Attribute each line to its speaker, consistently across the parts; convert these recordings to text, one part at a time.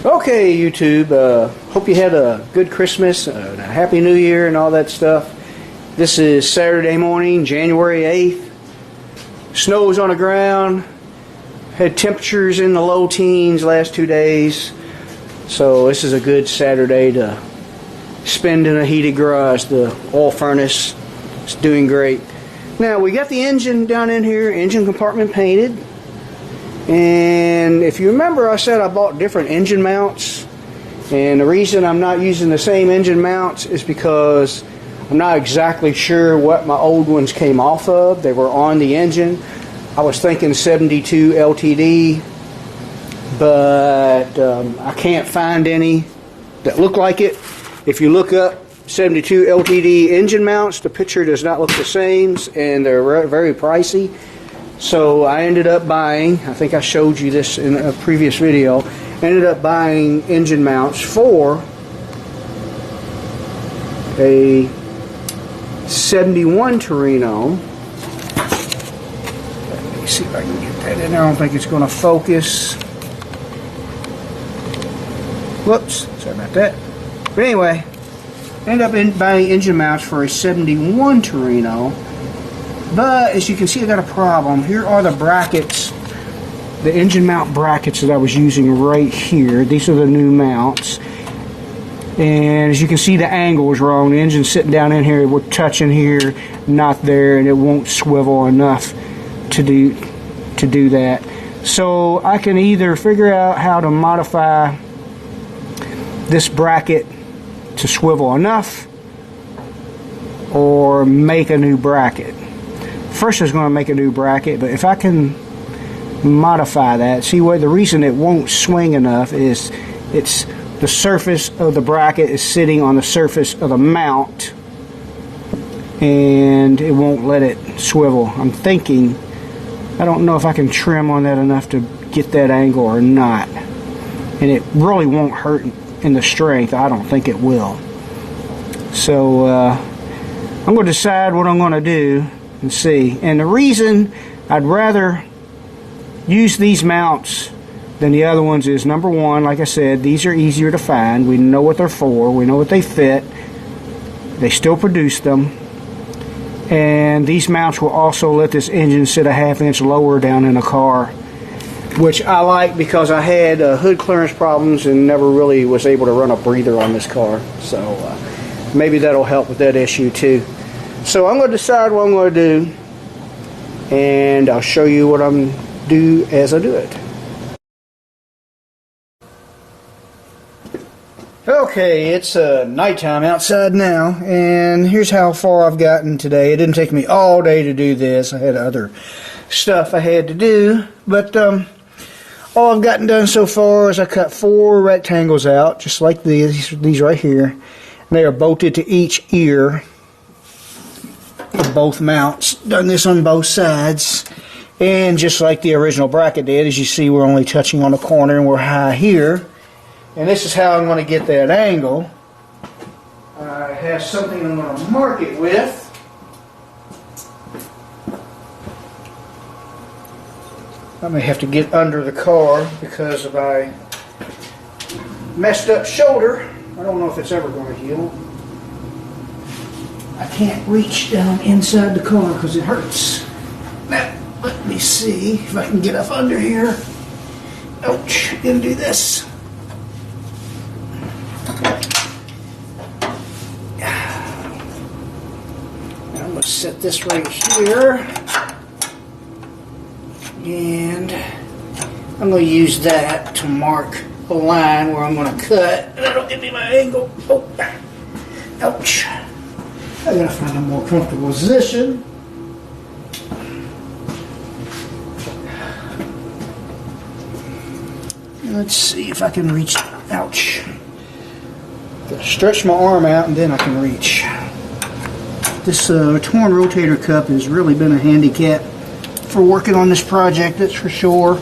Speaker 1: Okay, YouTube, hope you had a good Christmas, a Happy New Year and all that stuff. This is Saturday morning, January 8th. Snow's on the ground. Had temperatures in the low teens last 2 days. So this is a good Saturday to spend in a heated garage. The oil furnace is doing great. Now, we got the engine down in here, engine compartment painted. And if you remember, I said I bought different engine mounts. And the reason I'm not using the same engine mounts is because I'm not exactly sure what my old ones came off of. They were on the engine. I was thinking 72 LTD, but I can't find any that look like it. If you look up 72 LTD engine mounts, the picture does not look the same, and they're very pricey. So I ended up buying, I think I showed you this in a previous video, ended up buying engine mounts for a 71 Torino. Let me see if I can get that in there. I don't think it's going to focus. Whoops, sorry about that. But anyway, ended up buying engine mounts for a 71 Torino. But as you can see, I got a problem. Here are the brackets, the engine mount brackets that I was using right here. These are the new mounts. And as you can see, the angle is wrong. The engine's sitting down in here. We're touching here, not there, and it won't swivel enough to do that. So I can either figure out how to modify this bracket to swivel enough or make a new bracket. First I was going to make a new bracket, but if I can modify that, see what the reason it won't swing enough is it's the surface of the bracket is sitting on the surface of the mount and it won't let it swivel. I'm thinking, I don't know if I can trim on that enough to get that angle or not, and it really won't hurt in the strength. I don't think it will. So I'm going to decide what I'm going to do and see. And the reason I'd rather use these mounts than the other ones is, number one, like I said, these are easier to find. We know what they're for. We know what they fit. They still produce them. And these mounts will also let this engine sit a half-inch lower down in a car, which I like because I had hood clearance problems and never really was able to run a breather on this car. So maybe that'll help with that issue too. So I'm going to decide what I'm going to do, and I'll show you what I'm do as I do it. Okay, it's nighttime outside now, and here's how far I've gotten today. It didn't take me all day to do this. I had other stuff I had to do, but all I've gotten done so far is I cut 4 rectangles out, just like these right here. And they are bolted to each ear of both mounts. Done this on both sides, and just like the original bracket did, as you see, we're only touching on the corner and we're high here. And this is how I'm going to get that angle. I have something I'm going to mark it with. I may have to get under the car because of my messed up shoulder. I don't know if it's ever going to heal. I can't reach down inside the car because it hurts. Now, let me see if I can get up under here. Ouch, gonna do this. Now I'm gonna set this right here. And I'm going to use that to mark a line where I'm going to cut. And that'll give me my angle. Oh, ouch. I got to find a more comfortable position. Let's see if I can reach. Ouch. Gotta stretch my arm out and then I can reach. This torn rotator cuff has really been a handicap for working on this project, that's for sure.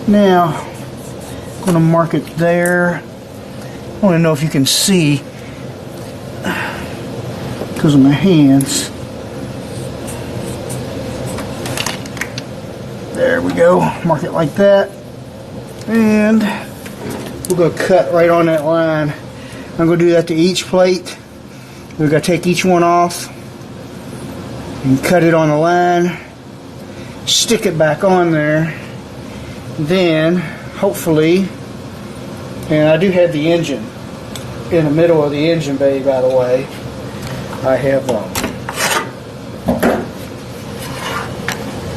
Speaker 1: Now, I'm going to mark it there. I want to know if you can see because of my hands. There we go. Mark it like that. And we're going to cut right on that line. I'm going to do that to each plate. We're going to take each one off and cut it on the line, stick it back on there. Then hopefully, and I do have the engine in the middle of the engine bay, by the way. I have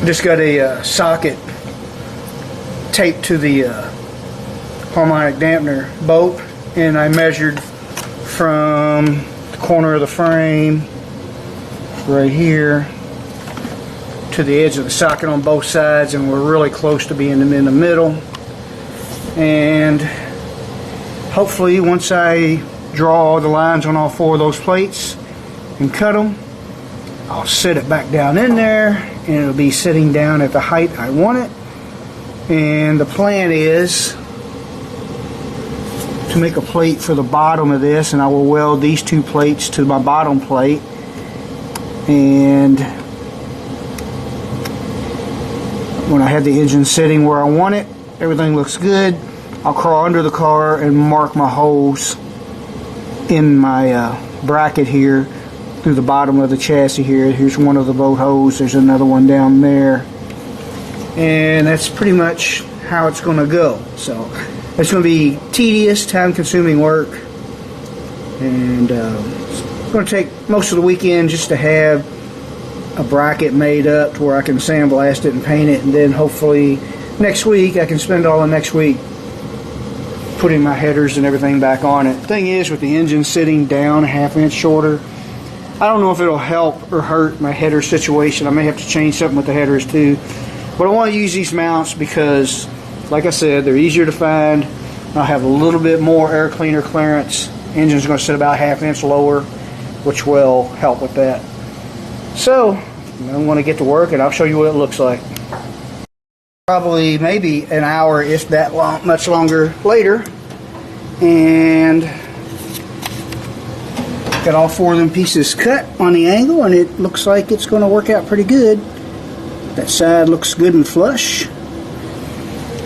Speaker 1: just got a socket taped to the harmonic dampener bolt, and I measured from the corner of the frame right here to the edge of the socket on both sides, and we're really close to being in the middle. And hopefully once I draw all the lines on all 4 of those plates and cut them, I'll set it back down in there, and it'll be sitting down at the height I want it. And the plan is to make a plate for the bottom of this, and I will weld these 2 plates to my bottom plate. And when I have the engine sitting where I want it, everything looks good, I'll crawl under the car and mark my holes in my bracket here through the bottom of the chassis here. Here's one of the bolt holes, there's another one down there, and that's pretty much how it's going to go. So it's going to be tedious, time-consuming work, and it's going to take most of the weekend just to have a bracket made up to where I can sandblast it and paint it, and then hopefully next week I can spend all of next week putting my headers and everything back on it. Thing is, with the engine sitting down a half-inch shorter, I don't know if it'll help or hurt my header situation. I may have to change something with the headers too, but I want to use these mounts because, like I said, they're easier to find. I'll have a little bit more air cleaner clearance. Engine's going to sit about half-inch lower, which will help with that. So I'm going to get to work, and I'll show you what it looks like. Probably maybe an hour, if that long, much longer later, and got all 4 of them pieces cut on the angle, and it looks like it's going to work out pretty good. That side looks good and flush.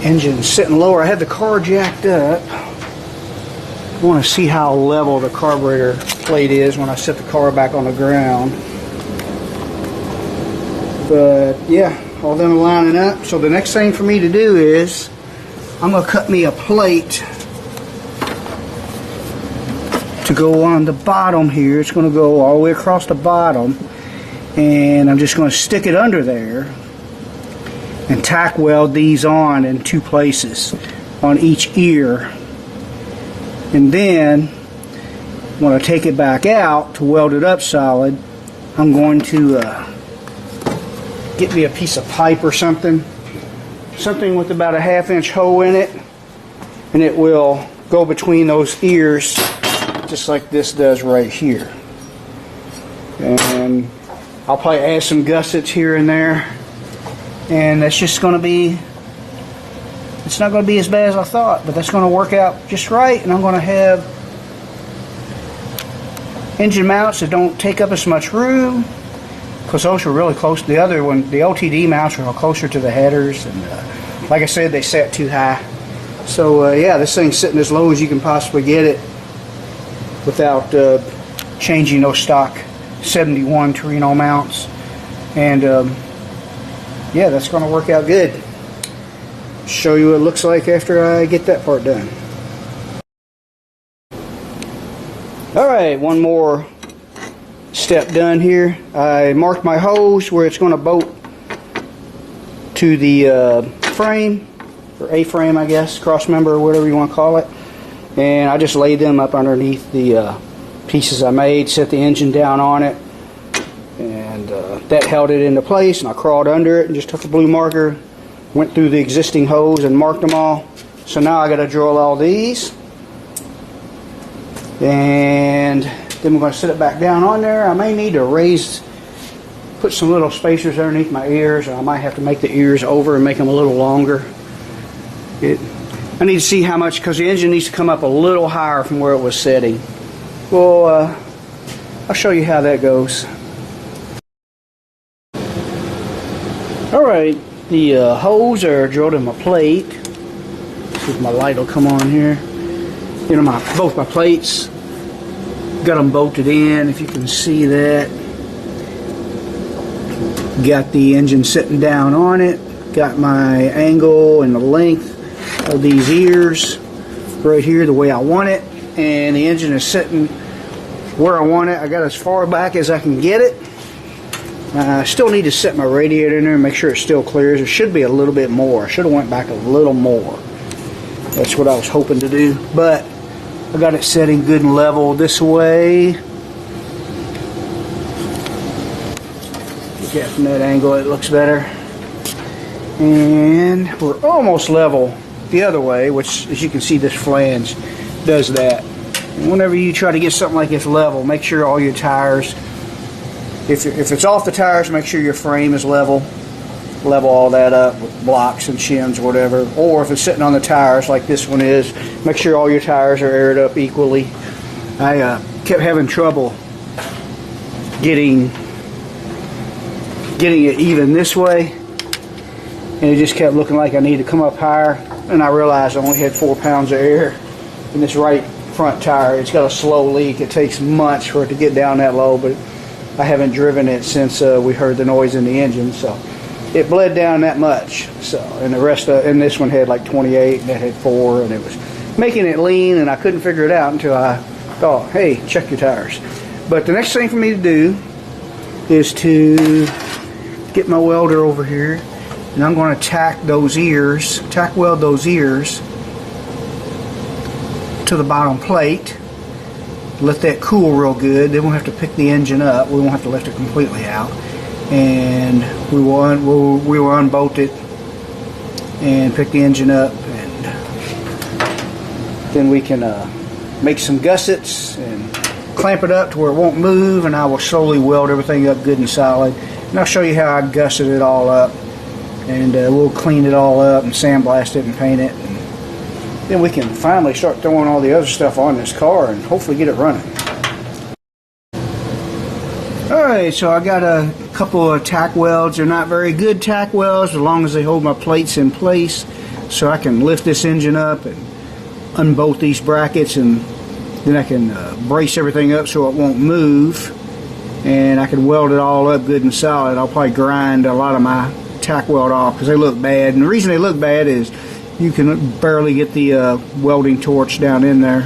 Speaker 1: Engine's sitting lower. I had the car jacked up. I want to see how level the carburetor plate is when I set the car back on the ground. But yeah, all them lining up. So the next thing for me to do is I'm going to cut me a plate to go on the bottom here. It's going to go all the way across the bottom, and I'm just going to stick it under there and tack weld these on in 2 places on each ear. And then when I take it back out to weld it up solid, I'm going to get me a piece of pipe or something with about a half-inch hole in it, and it will go between those ears just like this does right here. And I'll probably add some gussets here and there, and that's just going to be, it's not going to be as bad as I thought, but that's going to work out just right. And I'm going to have engine mounts that don't take up as much room, because those were really close. The other one, the LTD mounts, are closer to the headers, and like I said, they sat too high. So yeah, this thing's sitting as low as you can possibly get it without changing those stock 71 Torino mounts. And yeah, that's going to work out good. Show you what it looks like after I get that part done. Alright, one more step done here. I marked my hose where it's going to bolt to the frame, or A-frame I guess, cross member or whatever you want to call it, and I just laid them up underneath the pieces I made, set the engine down on it, and that held it into place. And I crawled under it and just took a blue marker, went through the existing hose and marked them all. So now I got to drill all these, and then we're going to set it back down on there. I may need to put some little spacers underneath my ears, or I might have to make the ears over and make them a little longer. I need to see how much, because the engine needs to come up a little higher from where it was setting. Well, I'll show you how that goes. Alright, the holes are drilled in my plate. See if my light will come on here. You know, both my plates, got them bolted in, if you can see that. Got the engine sitting down on it. Got my angle and the length of these ears right here the way I want it. And the engine is sitting where I want it. I got as far back as I can get it. I still need to set my radiator in there and make sure it still clears. There should be a little bit more. I should have went back a little more. That's what I was hoping to do. But I got it setting good and level this way. Look at from that angle, it looks better. And we're almost level the other way, which, as you can see, this flange does that. And whenever you try to get something like this level, make sure all your tires, if it's off the tires, make sure your frame is level. Level all that up with blocks and shims or whatever. Or if it's sitting on the tires like this one is, make sure all your tires are aired up equally. I kept having trouble getting it even this way, and it just kept looking like I needed to come up higher. And I realized I only had 4 pounds of air in this right front tire. It's got a slow leak. It takes months for it to get down that low, but I haven't driven it since we heard the noise in the engine, so it bled down that much. So, and the rest of, and this one had like 28, and that had 4, and it was making it lean, and I couldn't figure it out until I thought, hey, check your tires. But the next thing for me to do is to get my welder over here, and I'm going to tack those ears, tack weld those ears to the bottom plate. Let that cool real good. Then we'll have to pick the engine up. We won't have to lift it completely out, and we will unbolt it and pick the engine up, and then we can make some gussets and clamp it up to where it won't move, and I will slowly weld everything up good and solid. And I'll show you how I gusset it all up, and we'll clean it all up and sandblast it and paint it, and then we can finally start throwing all the other stuff on this car and hopefully get it running. Alright, so I got a couple of tack welds. They're not very good tack welds, as long as they hold my plates in place, so I can lift this engine up and unbolt these brackets, and then I can brace everything up so it won't move, and I can weld it all up good and solid. I'll probably grind a lot of my tack weld off because they look bad, and the reason they look bad is you can barely get the welding torch down in there.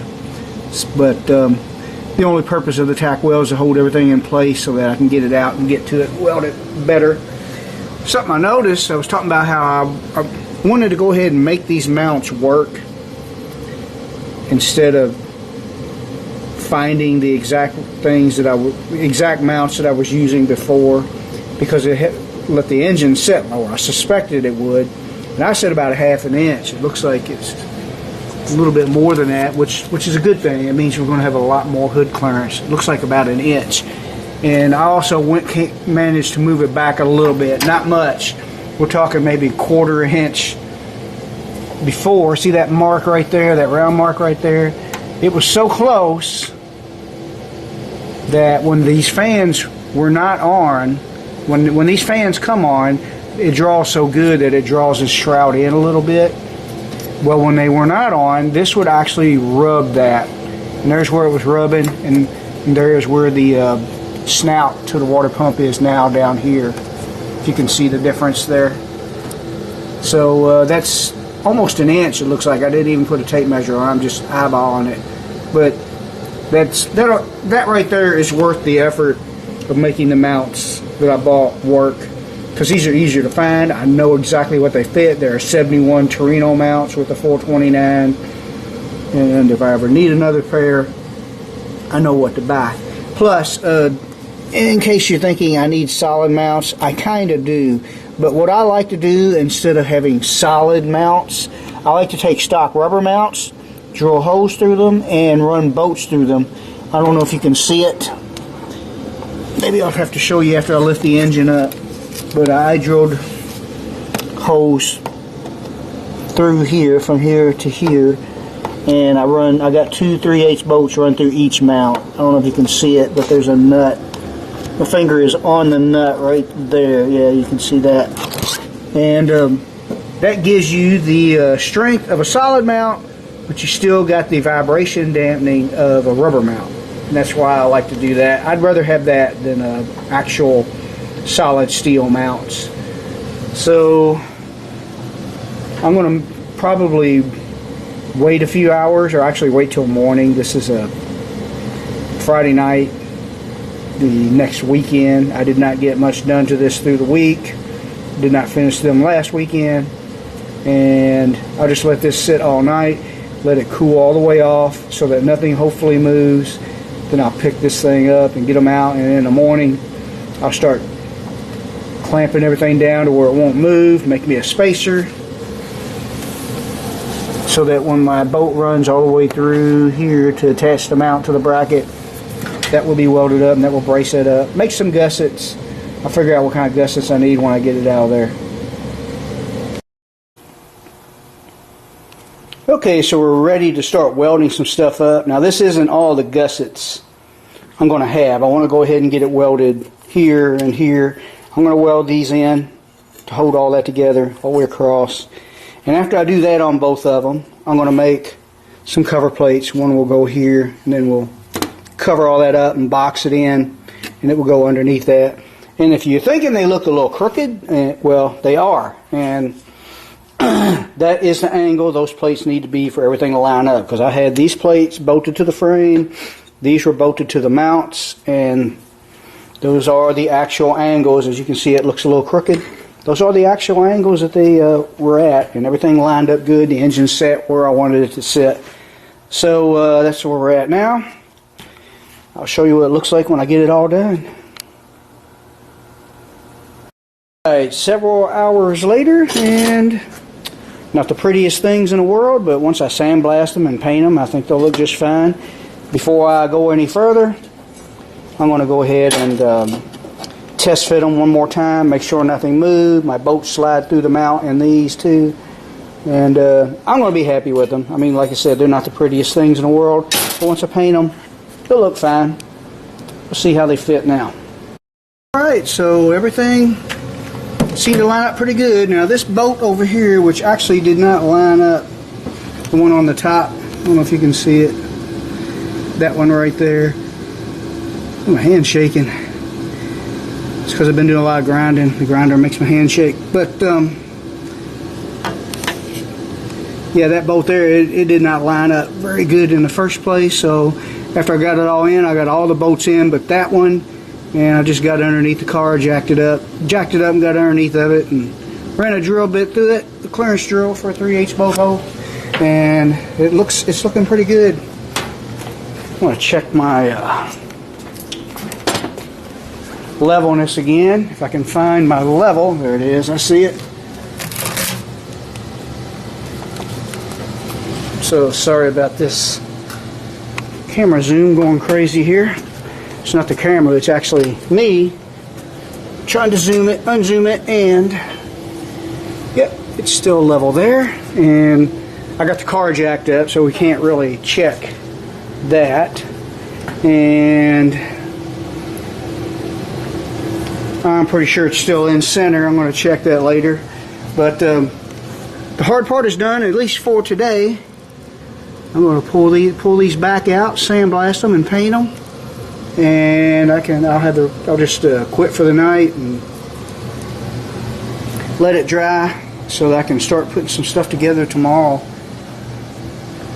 Speaker 1: But the only purpose of the tack weld is to hold everything in place so that I can get it out and get to it, weld it better. Something I noticed, I was talking about how I wanted to go ahead and make these mounts work instead of finding the exact things that exact mounts that I was using before, because it had let the engine set lower. I suspected it would, and I said about a ½ an inch. It looks like it's a little bit more than that, which is a good thing. It means we're going to have a lot more hood clearance. It looks like about an inch. And I also managed to move it back a little bit, not much. We're talking maybe ¼ inch before. See that mark right there, that round mark right there? It was so close that when these fans were not on, when these fans come on, it draws so good that it draws this shroud in a little bit. Well, when they were not on, this would actually rub that. And there's where it was rubbing, and there's where the snout to the water pump is now down here. If you can see the difference there. So that's almost an inch, it looks like. I didn't even put a tape measure on, I'm just eyeballing it. But that right there is worth the effort of making the mounts that I bought work, because these are easier to find. I know exactly what they fit. There are 71 Torino mounts with a 429, and if I ever need another pair, I know what to buy. Plus, in case you're thinking I need solid mounts, I kind of do. But what I like to do, instead of having solid mounts, I like to take stock rubber mounts, drill holes through them, and run bolts through them. I don't know if you can see it. Maybe I'll have to show you after I lift the engine up. But I drilled holes through here, from here to here, and I got 2 3/8 bolts run through each mount. I don't know if you can see it, but there's a nut. My finger is on the nut right there. Yeah, you can see that. And that gives you the strength of a solid mount, but you still got the vibration dampening of a rubber mount. And that's why I like to do that. I'd rather have that than actual solid steel mounts. So I'm going to probably wait a few hours, or actually wait till morning. This is a Friday night, the next weekend. I did not get much done to this through the week. Did not finish them last weekend. And I'll just let this sit all night, let it cool all the way off so that nothing hopefully moves. Then I'll pick this thing up and get them out, and in the morning I'll start clamping everything down to where it won't move, make me a spacer, so that when my bolt runs all the way through here to attach the mount to the bracket, that will be welded up and that will brace it up. Make some gussets. I'll figure out what kind of gussets I need when I get it out of there. Okay, so we're ready to start welding some stuff up. Now this isn't all the gussets I'm going to have. I want to go ahead and get it welded here and here. I'm going to weld these in to hold all that together all the way across. And after I do that on both of them, I'm going to make some cover plates. One will go here, and then we'll cover all that up and box it in, and it will go underneath that. And if you're thinking they look a little crooked, well, they are. And that is the angle those plates need to be for everything to line up, because I had these plates bolted to the frame, these were bolted to the mounts, and those are the actual angles. As you can see, it looks a little crooked. Those are the actual angles that they were at, and everything lined up good. The engine set where I wanted it to sit. So that's where we're at now. I'll show you what it looks like when I get it all done. Alright, several hours later, and not the prettiest things in the world, but once I sandblast them and paint them, I think they'll look just fine. Before I go any further, I'm going to go ahead and test fit them one more time, make sure nothing moved. My bolts slide through the mount and these too. And I'm going to be happy with them. I mean, like I said, they're not the prettiest things in the world, but once I paint them, they'll look fine. We'll see how they fit now. Alright, so everything seemed to line up pretty good. Now this bolt over here, which actually did not line up, the one on the top, I don't know if you can see it, that one right there. My hand's shaking. It's because I've been doing a lot of grinding. The grinder makes my hand shake. But yeah, that bolt there, it did not line up very good in the first place. So after I got it all in, I got all the bolts in but that one, and I just got underneath the car, jacked it up and got underneath of it, and ran a drill bit through it, the clearance drill for a 3/8 bolt hole, and it's looking pretty good. I want to check my levelness again, if I can find my level. There it is, I see it. So sorry about this camera zoom going crazy here. It's not the camera, it's actually me trying to zoom it, unzoom it, and yep, it's still level there. And I got the car jacked up, so we can't really check that. And I'm pretty sure it's still in center. I'm going to check that later. But the hard part is done, at least for today. I'm going to pull these back out, sandblast them, and paint them. And I'll just quit for the night and let it dry so that I can start putting some stuff together tomorrow.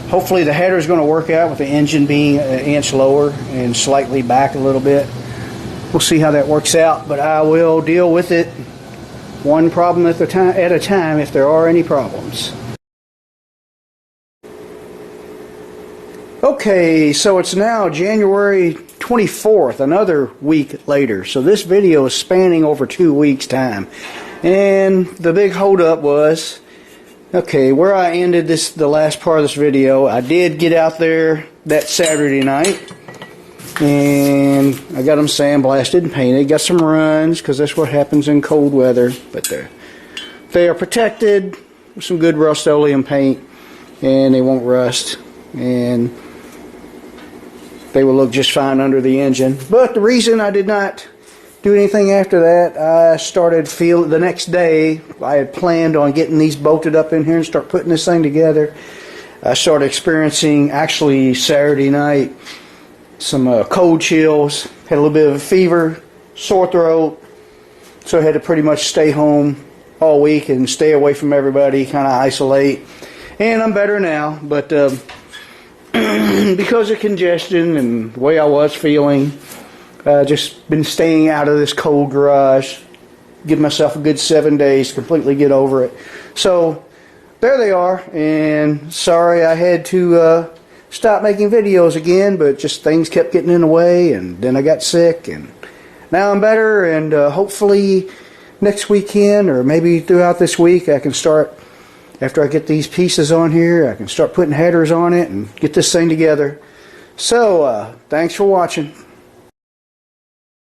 Speaker 1: Hopefully the header is going to work out with the engine being an inch lower and slightly back a little bit. We'll see how that works out, but I will deal with it one problem at a time if there are any problems. Okay, so it's now January 24th, another week later. So this video is spanning over 2 weeks' time. And the big holdup was, okay, where I ended the last part of this video, I did get out there that Saturday night. And I got them sandblasted and painted. Got some runs, because that's what happens in cold weather. But they are protected with some good Rust-Oleum paint, and they won't rust. And they will look just fine under the engine. But the reason I did not do anything after that, I started the next day, I had planned on getting these bolted up in here and start putting this thing together. I started experiencing, actually Saturday night, some cold chills, had a little bit of a fever, sore throat, so I had to pretty much stay home all week and stay away from everybody, kind of isolate. And I'm better now, but because of congestion and the way I was feeling, just been staying out of this cold garage, give myself a good 7 days to completely get over it. So there they are, and sorry I had to stop making videos again, but just things kept getting in the way, and then I got sick, and now I'm better, and hopefully next weekend or maybe throughout this week I can start, after I get these pieces on here, I can start putting headers on it and get this thing together. So thanks for watching.